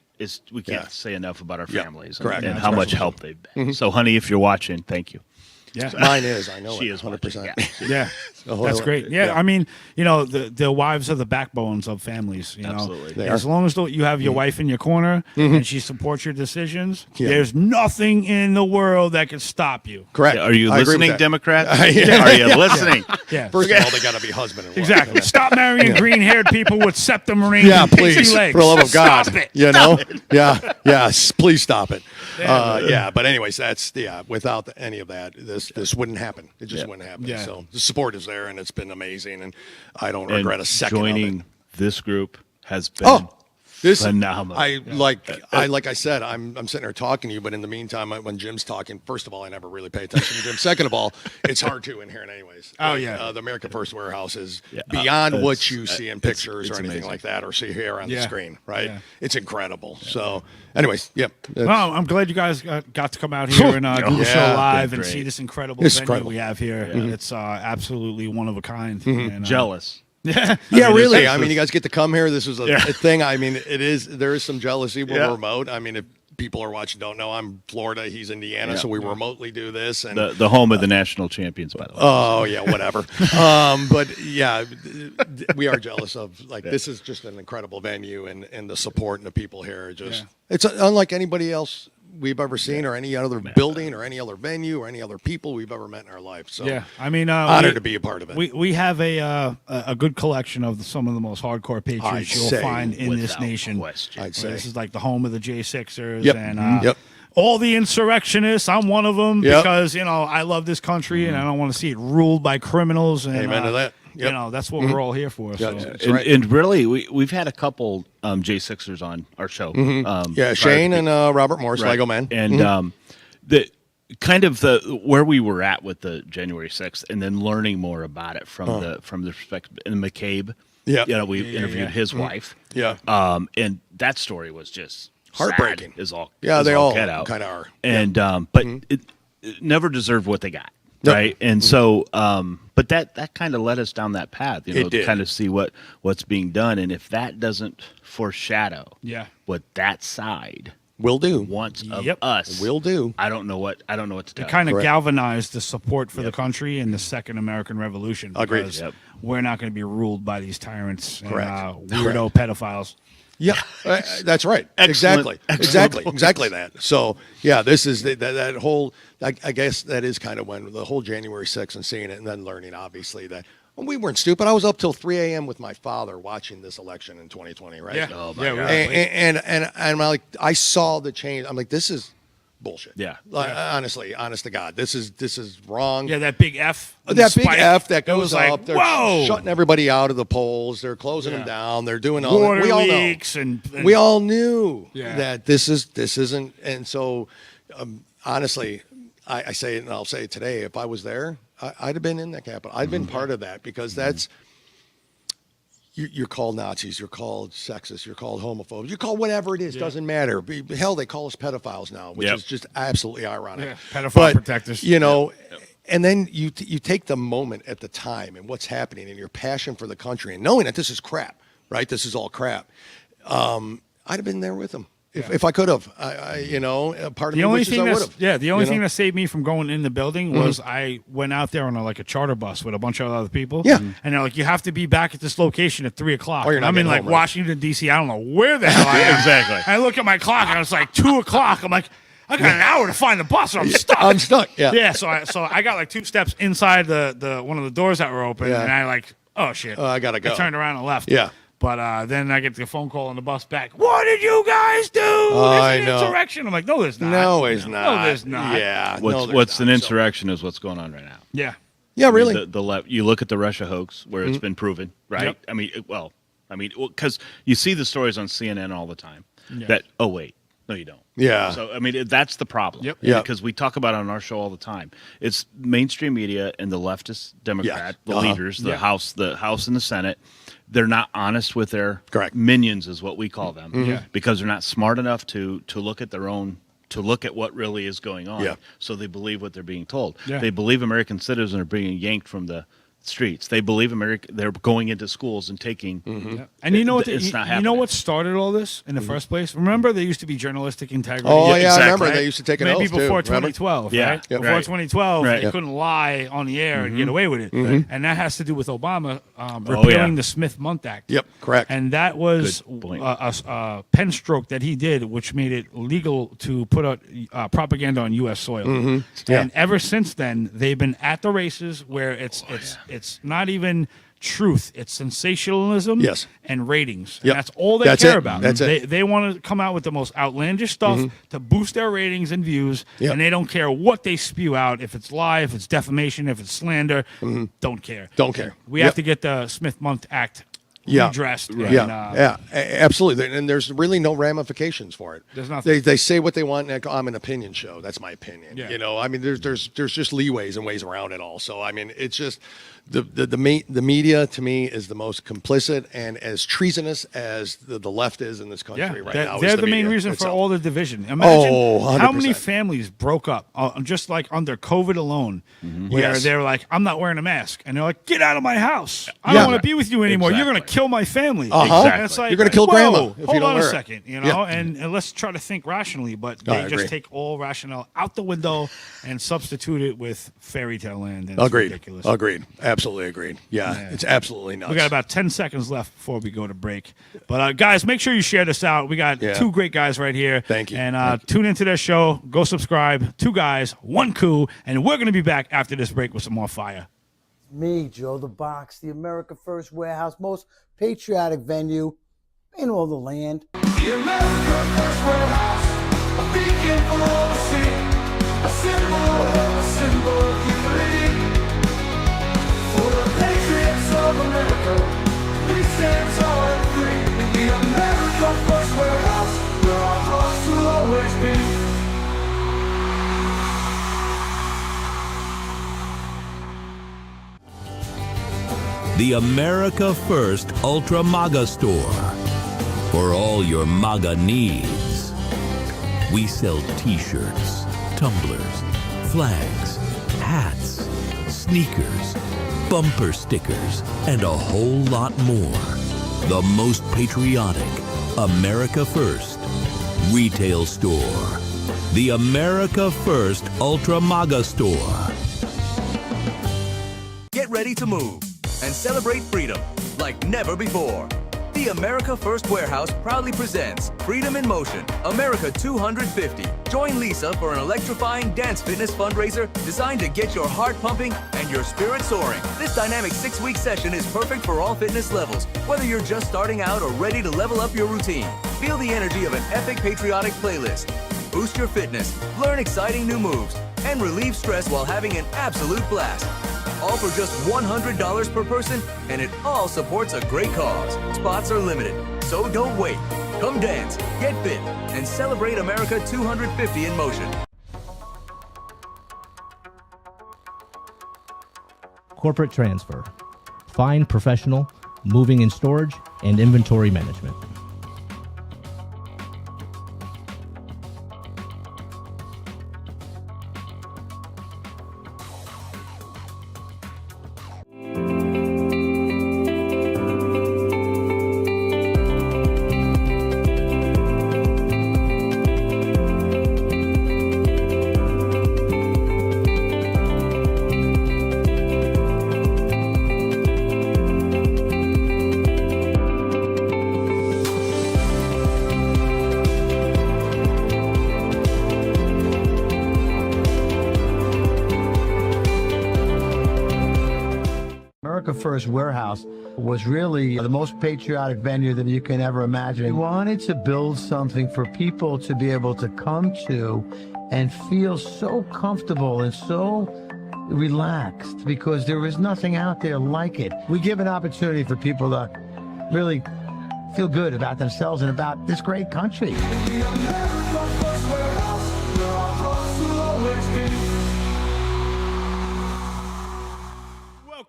We can't say enough about our families and Correct. how much help they've been. So, honey, if you're watching, thank you. Yeah, mine is. I know she it, is 100%. Yeah, that's great. Yeah, I mean, the wives are the backbones of families. Absolutely. They as long as you have your wife in your corner and she supports your decisions, there's nothing in the world that can stop you. Correct. Are you listening, Democrats? Are you listening? Yeah. First of all, they got to be husband and wife. Exactly. Stop marrying green-haired people with septum rings. Yeah, and please, pixie legs. for the love of God, Stop it. Yeah, please stop it. But anyways, that's without any of that, this wouldn't happen. It just wouldn't happen. Yeah. So the support is there, and it's been amazing, and I don't regret a second joining of it. this group has been phenomenal. Like I said, I'm sitting there talking to you, but in the meantime, when Jim's talking, first of all, I never really pay attention to Jim. Second of all, it's hard to in here anyways. The America First Warehouse is beyond what you see in pictures or anything amazing. like that, or see here on the screen. Right? Yeah. It's incredible. So, anyways, Well, I'm glad you guys got to come out here and do the show live and see this incredible venue we have here. It's absolutely one of a kind. And, jealous. Yeah, really. I mean, you guys get to come here. This was a thing. I mean, there is some jealousy. We're remote. I mean, if people are watching don't know, I'm Florida. He's Indiana, so we remotely do this. And the home of the national champions, by the way. Oh yeah, whatever. But yeah, we are jealous of this is just an incredible venue, and the support and the people here are just it's unlike anybody else we've ever seen, or any other building, or any other venue, or any other people we've ever met in our life. So I mean, honored to be a part of it. We have a good collection of some of the most hardcore patriots you'll find in this nation. I'd say this is like the home of the J6ers and all the insurrectionists. I'm one of them because I love this country and I don't want to see it ruled by criminals. And, amen to that. That's what we're all here for. So. And really, we've had a couple J6ers on our show. Shane and Robert Morris, Lego Man. And the kind of where we were at with the January 6th, and then learning more about it from the perspective. And McCabe, we interviewed his wife. And that story was just heartbreaking. Is all they all kind of are. And but it never deserved what they got. Right. And so, but that kind of led us down that path, to kind of see what's being done. And if that doesn't foreshadow what that side will do wants of us, will do. I don't know what to tell. It kind of galvanized the support for the country in the Second American Revolution. Agreed. We're not going to be ruled by these tyrants and weirdo pedophiles. Yeah, that's right. Exactly that. So this is that whole. I guess that is kind of when the whole January 6th and seeing it, and then learning obviously that we weren't stupid. I was up till 3 a.m. with my father watching this election in 2020. Right? Yeah. Oh my God. And I'm like, I saw the change. I'm like, this is bullshit. Yeah. Honestly, honest to God, this is wrong. Yeah, that big F. That big F that goes up. Like, they're shutting everybody out of the polls. They're closing them down. They're doing all water that. We all leaks know. And we all knew that this isn't. And so, honestly, I say it and I'll say it today. If I was there, I'd have been in that Capitol. I'd been part of that because that's, you're called Nazis, you're called sexist, you're called homophobes, you're called whatever it is, doesn't matter. Hell, they call us pedophiles now, which is just absolutely ironic. Yeah, pedophile protectors. You know, and then you take the moment at the time and what's happening and your passion for the country and knowing that this is crap, right? This is all crap. I'd have been there with them. If I could have, you know, part of the me only wishes thing I would that's have. the only thing that saved me from going in the building was I went out there on a charter bus with a bunch of other people. Yeah, and they're like, you have to be back at this location at 3:00. Or you're not I'm in getting like home, right? Washington D.C. I don't know where the hell I am. Exactly. I look at my clock and it's like 2:00. I'm like, I got an hour to find the bus, or I'm stuck. I'm stuck. Yeah. Yeah. So I got like 2 steps inside the one of the doors that were open, and I like, oh shit, I gotta go. I turned around and left. Yeah. But then I get the phone call on the bus back. What did you guys do? I It's an know. insurrection. I'm like, no, there's not. No, it's not. No, there's not. Yeah. What's an insurrection is what's going on right now. Yeah. Yeah, really. The left. You look at the Russia hoax, where it's been proven, right? Yep. I mean, because you see the stories on CNN all the time. Yeah. That wait, no, you don't. Yeah. So I mean, that's the problem. Yep. Yeah. Because we talk about it on our show all the time. It's mainstream media and the leftist Democrat, the leaders, the House and the Senate. They're not honest with their minions, is what we call them, because they're not smart enough to look at their own, to look at what really is going on. Yeah. So they believe what they're being told. Yeah. They believe American citizens are being yanked from the streets. They believe they're going into schools and taking. Yeah. And you know what? It's not you know happening. what started all this in the first place? Remember, there used to be journalistic integrity. Oh, yeah, I exactly. remember they used to take an Maybe oath, too. before Remember? 2012, Yeah. right? Yep. Before Right. 2012, Right. they couldn't lie on the air and get away with it. And that has to do with Obama yeah. repealing the Smith-Mundt Act. Yep, correct. And that was Good point. a pen stroke that he did, which made it legal to put out propaganda on U.S. soil. Yeah. And ever since then, they've been at the races where it's not even truth, it's sensationalism and ratings. And Yep. that's all they That's care it. about. That's it. They want to come out with the most outlandish stuff to boost their ratings and views, Yep. and they don't care what they spew out. If it's lie, if it's defamation, if it's slander, don't care. Don't care. We Yep. have to get the Smith-Mundt Act redressed. And, Absolutely. And there's really no ramifications for it. There's nothing. They say what they want. And I'm an opinion show. That's my opinion. Yeah. You know, I mean, there's just leeways and ways around it all. So I mean, it's just the media to me is the most complicit and as treasonous as the left is in this country right now. They're is the main media reason itself. for all the division. Imagine 100%. how many families broke up just like under COVID alone, where Yes. they're like, "I'm not wearing a mask," and they're like, "Get out of my house! I Yeah. don't want to be with you anymore. You're going to kill my family." Uh-huh. And it's like, You're gonna kill whoa, grandma if you hold don't on a wear it. second, you know, Yeah. and let's try to think rationally. But I they agree. just take all rationale out the window and substitute it with fairy tale land. And Agreed. It's ridiculous. Agreed. Absolutely agreed. Yeah, it's absolutely nuts. We got about 10 seconds left before we go to break. But, guys, make sure you share this out. We got two great guys right here. Thank you. And tune into their show. Go subscribe. 2 guys, 1 coup. And we're going to be back after this break with some more fire. Me, Joe the Box, the America First Warehouse, most patriotic venue in all the land. The America First Warehouse, a beacon for all to see, a symbol of unity. For the patriots of America, we stand tall and free. In the America First Warehouse, where our hearts will always be. The America First Ultra MAGA Store. For all your MAGA needs. We sell t-shirts, tumblers, flags, hats, sneakers, bumper stickers, and a whole lot more. The most patriotic America First retail store. The America First Ultra MAGA Store. Get ready to move and celebrate freedom like never before. The America First Warehouse proudly presents Freedom in Motion, America 250. Join Lisa for an electrifying dance fitness fundraiser designed to get your heart pumping and your spirit soaring. This dynamic 6-week session is perfect for all fitness levels, whether you're just starting out or ready to level up your routine. Feel the energy of an epic patriotic playlist. Boost your fitness, learn exciting new moves, and relieve stress while having an absolute blast. All for just $100 per person, and it all supports a great cause. Spots are limited, so don't wait. Come dance, get fit, and celebrate America 250 in motion. corporate transfer, fine professional, moving and storage, and inventory management. America First Warehouse was really the most patriotic venue that you can ever imagine. We wanted to build something for people to be able to come to and feel so comfortable and so relaxed because there is nothing out there like it. We give an opportunity for people to really feel good about themselves and about this great country.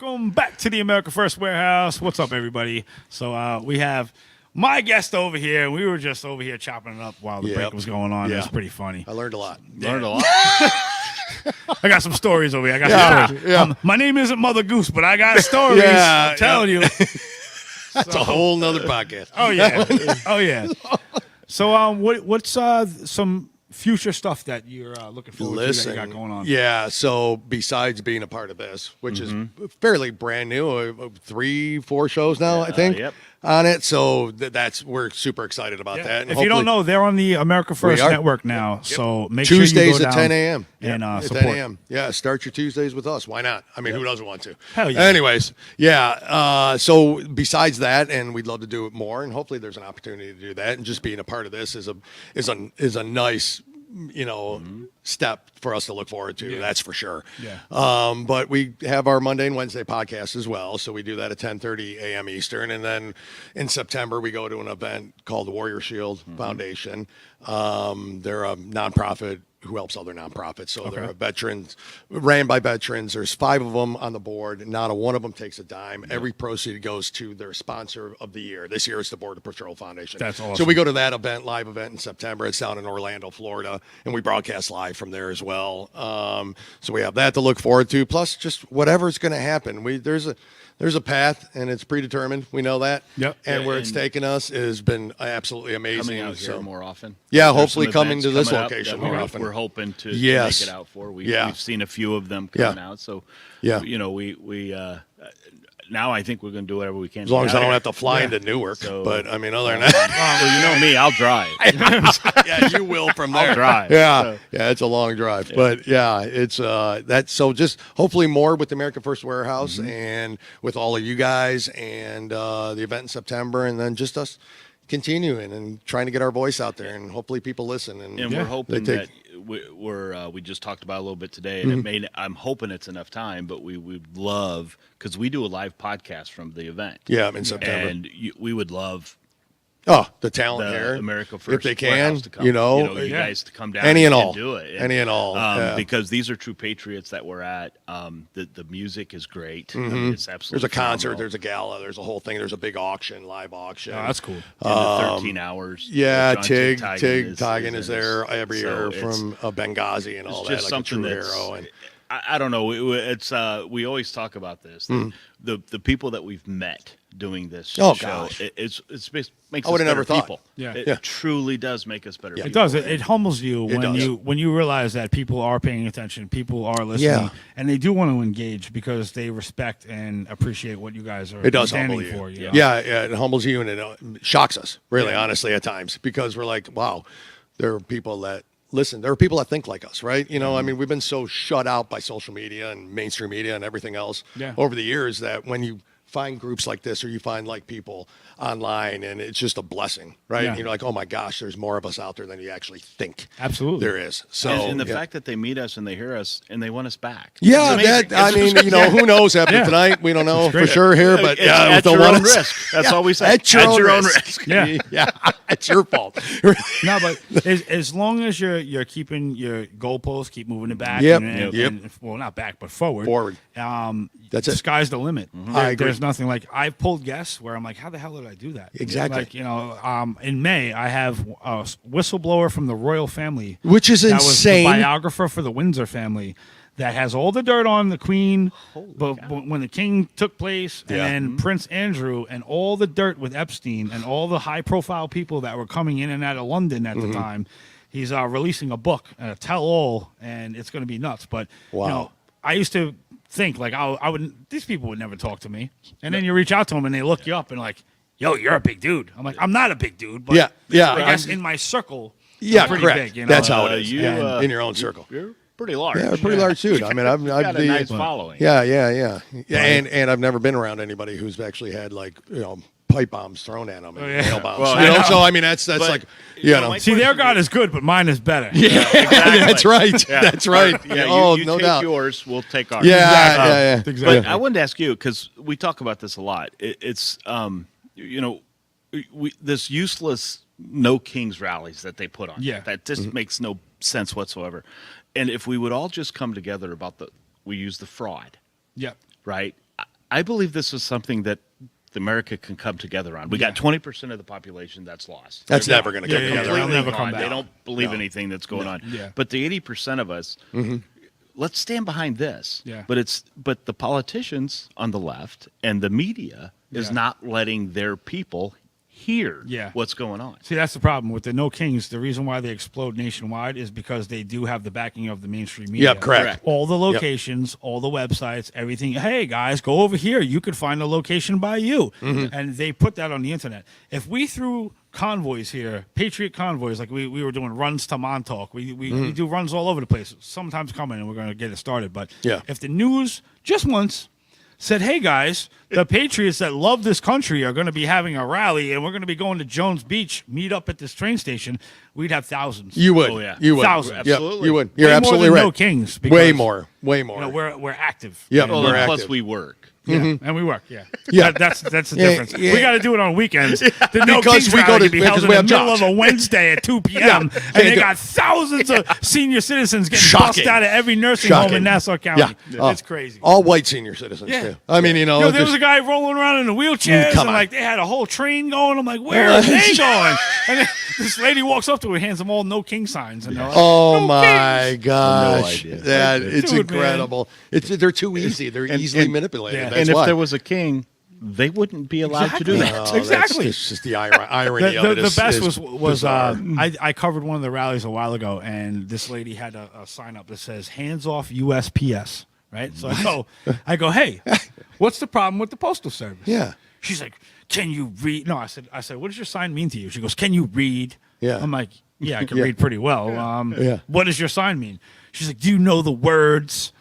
Welcome back to the America First Warehouse. What's up, everybody? So we have my guest over here. We were just over here chopping it up while the break was going on. It was pretty funny. I learned a lot. Learned a lot. I got some stories over here. I got some stories. Yeah. My name isn't Mother Goose, but I got stories. I'm telling you. That's a whole nother podcast. Oh, yeah. Oh, yeah. So what's some future stuff that you're looking forward to that you got going on? Yeah, so besides being a part of this, which is fairly brand new, 3-4 shows now, I think, on it. So we're super excited about that. And if you don't know, they're on the America First Network now. So make Tuesdays sure you go at down 10 a.m. and at support. 10 a.m. Yeah, start your Tuesdays with us. Why not? I mean, who doesn't want to? Hell yeah. Anyways, yeah. So besides that, and we'd love to do it more, and hopefully there's an opportunity to do that. And just being a part of this is a nice, step for us to look forward to. That's for sure. Yeah. But we have our Monday and Wednesday podcast as well. So we do that at 10:30 a.m. Eastern. And then in September, we go to an event called the Warrior Shield Foundation. They're a nonprofit who helps other nonprofits. So they're veterans, ran by veterans. There's 5 of them on the board. Not a one of them takes a dime. Every proceed goes to their sponsor of the year. This year it's the Border Patrol Foundation. That's awesome. So we go to that live event in September. It's down in Orlando, Florida, and we broadcast live from there as well. So we have that to look forward to. Plus, just whatever's going to happen. There's a path, and it's predetermined. We know that. Yep. And where it's taken us has been absolutely amazing. Coming out here more often. Yeah, There's hopefully some coming to events this coming up location that more often. We're hoping to make it out for. We've seen a few of them coming out. So, we now I think we're going to do whatever we can. As long as I don't have to fly into Newark. So, but, I mean, other than that. Well, you know me, I'll drive. Yeah, you will from there. I'll drive. Yeah, so. yeah, it's a long drive. Yeah. But, yeah, it's that's so just hopefully more with the America First Warehouse and with all of you guys and the event in September, and then just us continuing and trying to get our voice out there, and hopefully people listen. And we're hoping that we just talked about a little bit today, and I'm hoping it's enough time, but we would love, because we do a live podcast from the event. Yeah, in September. And we would love the talent here, America First, if they can, to come, you guys to come down any and all, do it, any and all, because these are true patriots that we're at. The music is great. I mean, it's absolutely. There's a concert, phenomenal. there's a gala, there's a whole thing. There's a big auction, live auction. Oh, that's cool. In the 13 hours. Yeah, John Tig Tigan Tigan is there every so year from Benghazi and all that, just like a true something that's, hero. And I don't know. It's we always talk about this. The people that we've met doing this show, gosh. It's makes I would us have better never thought. people. Yeah. It truly does make us better people. It does. It humbles you It when does. you realize that people are paying attention, people are listening, and they do want to engage because they respect and appreciate what you guys are standing humble you. for. You know? Yeah, it humbles you, and it shocks us, really, honestly, at times, because we're like, wow, there are people that listen. There are people that think like us, right? I mean, we've been so shut out by social media and mainstream media and everything else over the years that when you find groups like this, or you find like people online, and it's just a blessing, right? Yeah. You're like, oh my gosh, there's more of us out there than you actually think. Absolutely, there is. So, and the fact that they meet us and they hear us and they want us back. Yeah, I mean, who knows after tonight? We don't know for sure here, but at with the your one own risk. That's all we say. At your own risk. Yeah, yeah. It's your fault. No, but as long as you're keeping your goalposts, keep moving it back. Yep. And well, not back, but forward. Forward. That's the sky's the limit. I agree. There's nothing like I've pulled guests where I'm like, how the hell did I do that? Exactly. Like in May I have a whistleblower from the royal family, which is that insane. Was the biographer for the Windsor family. That has all the dirt on the Queen, but when the King took place, and then Prince Andrew, and all the dirt with Epstein, and all the high-profile people that were coming in and out of London at the time, he's releasing a book, a tell-all, and it's going to be nuts. But I used to think like I would, these people would never talk to me, and then you reach out to them and they look you up and like, yo, you're a big dude. I'm like, I'm not a big dude, but I guess in my circle, I'm pretty correct. big. That's how it is. In your own circle. You're pretty large. Yeah, pretty large dude. I mean, I've got a nice following. Yeah. And I've never been around anybody who's actually had like pipe bombs thrown at them and nail bombs. Well, so I mean that's like See, their God is good, but mine is better. Yeah, exactly. That's right. Yeah. That's right. Yeah, you no take doubt. Yours, we'll take ours. Yeah. Exactly. But I wanted to ask you because we talk about this a lot. It's this useless no kings rallies that they put on. Yeah, that just makes no sense whatsoever. And if we would all just come together about we use the fraud. Yep. Right. I believe this is something that America can come together on. We got 20% of the population that's lost. That's never going to come together. They'll never come back. They don't believe anything that's going on. Yeah. But the 80% of us, let's stand behind this. Yeah. But the politicians on the left and the media is not letting their people hear what's going on. See, that's the problem with the No Kings. The reason why they explode nationwide is because they do have the backing of the mainstream media. Yep, correct. All the locations, all the websites, everything. Hey, guys, go over here. You could find a location by you. And they put that on the internet. If we threw convoys here, Patriot convoys, like we were doing runs to Montauk. We do runs all over the place. Sometimes coming, and we're going to get it started. But if the news, just once, said, hey, guys, the Patriots that love this country are going to be having a rally, and we're going to be going to Jones Beach, meet up at this train station, we'd have thousands. You would. Oh, yeah. You would. Thousands. Absolutely. Yep, you would. You're Way absolutely more than right. No Kings. Way more. We're active. Yeah, we're active. Plus we work. Yeah, and we work. Yeah. That's the difference. We got to do it on weekends. The No Because Kings we go rally to- could be held because in we the have middle jobs. of a Wednesday at 2 p.m. and they got thousands of senior citizens getting Shocking. bussed out of every nursing home in Nassau County. Yeah. It's crazy. All white senior citizens too. I mean, Yo, there was a guy rolling around in a wheelchair, Come and on. like they had a whole train going. I'm like, where are they going? And then this lady walks up to her, hands them all No King signs, and they're like, Oh "No my Kings." gosh, idea. that it's Dude, incredible. They're too easy. They're easily manipulated. yeah. That's And if why. there was a king, they wouldn't be allowed to do that. No, Exactly. It's just the irony of it. The best is was bizarre. I covered one of the rallies a while ago, and this lady had a sign up that says "Hands off USPS." Right, so I go, hey, what's the problem with the postal service? Yeah. She's like, can you read? No, I said, what does your sign mean to you? She goes, can you read? Yeah. I'm like, yeah, I can Yeah. read pretty well. Yeah. What does your sign mean? She's like, do you know the words?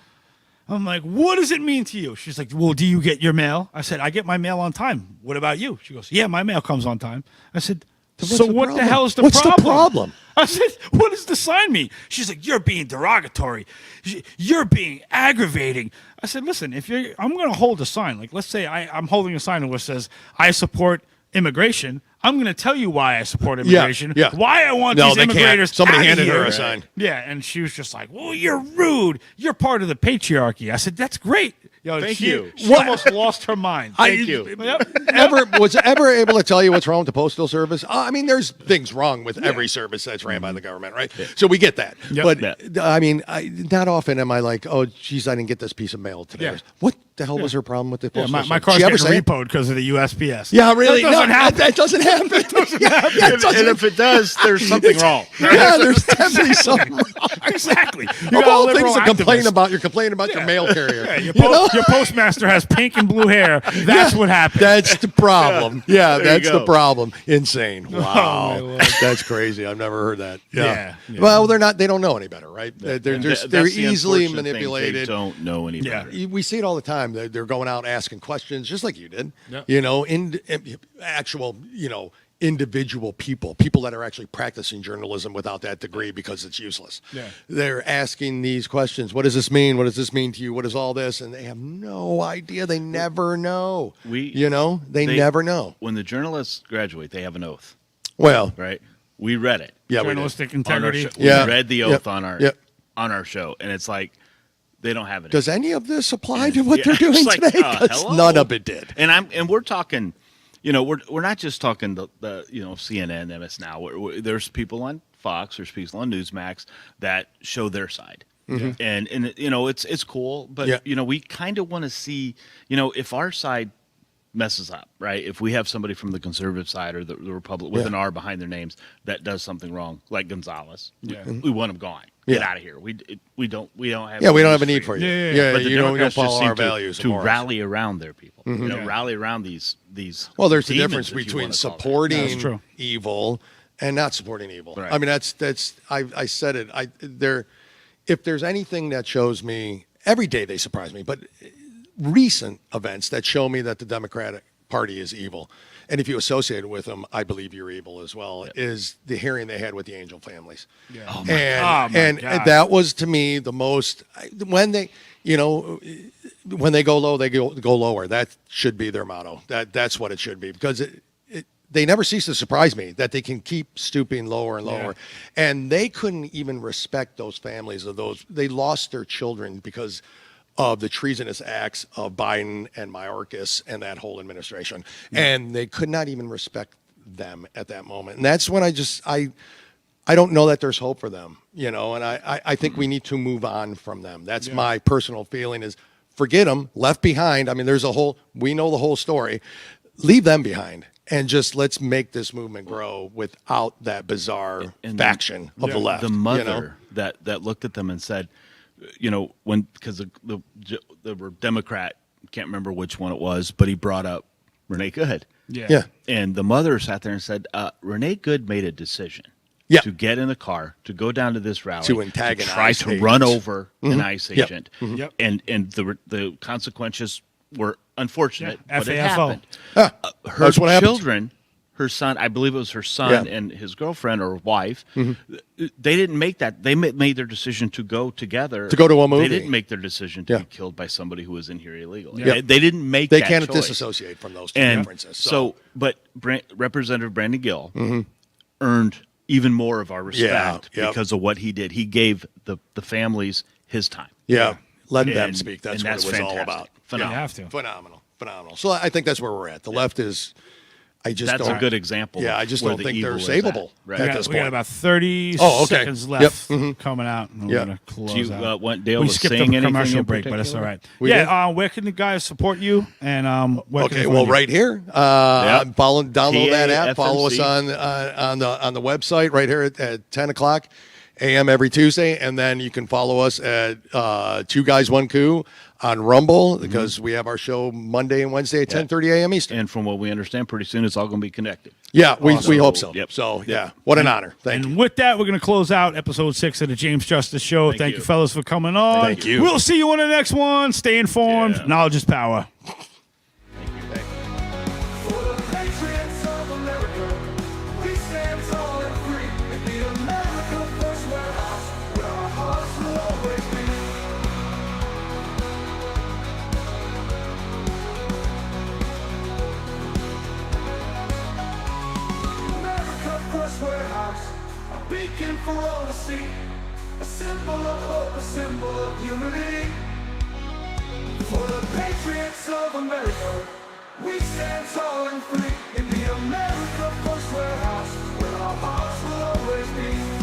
I'm like, what does it mean to you? She's like, well, do you get your mail? I said, I get my mail on time. What about you? She goes, yeah, my mail comes on time. I said, so what the hell is the What's problem? the problem? I said, what does the sign mean? She's like, you're being derogatory. You're being aggravating. I said, listen, I'm going to hold a sign. Like, let's say I'm holding a sign which says, I support immigration. I'm going to tell you why I support immigration. Yeah. Why I want No, these they can't. immigrators Somebody outta handed here. her a sign. Yeah, and she was just like, well, you're rude. You're part of the patriarchy. I said, that's great. Yo, Thank she, you. She almost lost her mind. Thank you. Yep. Was ever able to tell you what's wrong with the postal service? I mean, there's things wrong with every service that's ran by the government, right? So we get that. Yep. But I mean, not often am I like, oh, geez, I didn't get this piece of mail today. Yeah. What the hell was her problem with the Yeah, postal my service? car's She ever getting say it? repoed because of the USPS. Yeah, really? That doesn't happen. That doesn't happen. And if it does, there's something wrong. Yeah, there's definitely something wrong. Exactly. Of all things to complain about, you're complaining about your mail carrier. Yeah, your, You know? your postmaster has pink and blue hair. That's what happened. That's the problem. Yeah, There you that's the go. problem. Insane. my Wow. Lord. That's crazy. I've never heard that. Yeah. Well, they don't know any better, right? They're That's they're the easily unfortunate thing. manipulated. They don't know any Yeah. better. We see it all the time. They're going out asking questions just like you did. Yep. You know, actual, individual people that are actually practicing journalism without that degree because it's useless. Yeah. They're asking these questions. What does this mean? What does this mean to you? What is all this? And they have no idea. They never know. They never know. When the journalists graduate, they have an oath. Well, right? We read it. Yeah, we did. Journalistic integrity. We read the oath on our show, and it's like they don't have it. Does any of this apply to what they're doing like, today? 'Cause none of it did. And we're talking, we're not just talking the CNN, MS Now. There's people on Fox, there's people on Newsmax that show their side. Mhm. And it's cool, but we kind of want to see, if our side messes up, right? If we have somebody from the conservative side or the Republic with an R behind their names that does something wrong, like Gonzalez, we want him gone. Get out of here. We don't have. Yeah, we don't have a need for you. But the you don't Democrats follow just our seem values to and rally around their people. Mhm. Rally around these. Well, there's a demons, difference if you between wanna call that. supporting evil and not supporting evil. Right. I mean, I said it. If there's anything that shows me, every day they surprise me, but recent events that show me that the Democratic Party is evil, and if you associate with them, I believe you're evil as well, is the hearing they had with the Angel families. Yeah. Oh And that was, to me, the most, when they go low, they go lower. That should be their motto. That's what it should be, because they never cease to surprise me that they can keep stooping lower and lower. And they couldn't even respect those families of those. They lost their children because of the treasonous acts of Biden and Mayorkas and that whole administration. And they could not even respect them at that moment. And that's when I don't know that there's hope for them, and I think we need to move on from them. That's my personal feeling, is forget them, left behind. I mean, we know the whole story. Leave them behind. And just let's make this movement grow without that bizarre faction of the left. The mother that looked at them and said, because the Democrat, can't remember which one it was, but he brought up Renee Good. Yeah. And the mother sat there and said, Renee Good made a decision to get in the car, to go down to this rally, to antagonize, try to run over an ICE Yep. agent. Mhm. Yep. And the consequences were unfortunate, but it FAFO. happened. Her That's what happens. children, her son, I believe it was her son and his girlfriend or wife, they didn't make that. They made their decision to go together. To go to a movie. They didn't make their decision to be killed by somebody who was in here illegally. Yeah. They didn't make They that can't choice. disassociate from those two differences. But Representative Brandon Gill earned even more of our respect because of what he did. He gave the families his time. Yeah. Let them And- speak. That's and what it was all fantastic. about. Phenomenal. You have to. Phenomenal. So I think that's where we're at. The left is, That's don't. a good example. Yeah, of I just where don't the think they're evil is at. savable Right. at this We got point. about 30 Oh, okay. seconds Yep. left Mhm. coming out. And Yeah. we're going to close Do you out. want Dale we to skipped sing the anything commercial in break, but it's all particular? right. We did? Where can the guys support you? And where can Okay, they well, find you? right here. Download that app. Follow us TAFMC. on the website right here at 10 o'clock a.m. every Tuesday, and then you can follow us at 2guys1coup on Rumble, because we have our show Monday and Wednesday at 10:30 a.m. Eastern. And from what we understand, pretty soon it's all going to be connected. Yeah, we hope so. Yep. So, what an honor. Thank you. And with that, we're going to close out episode 6 of the James Justice Show. Thank you, fellas, for coming on. Thank you. We'll see you on the next one. Stay informed. Knowledge is power. For the patriots of America, we stand tall and free in the America First Warehouse, where our hearts will always be. America First Warehouse, a beacon for all to see, a symbol of hope, a symbol of unity. For the patriots of America, we stand tall and free in the America First Warehouse, where our hearts will always be.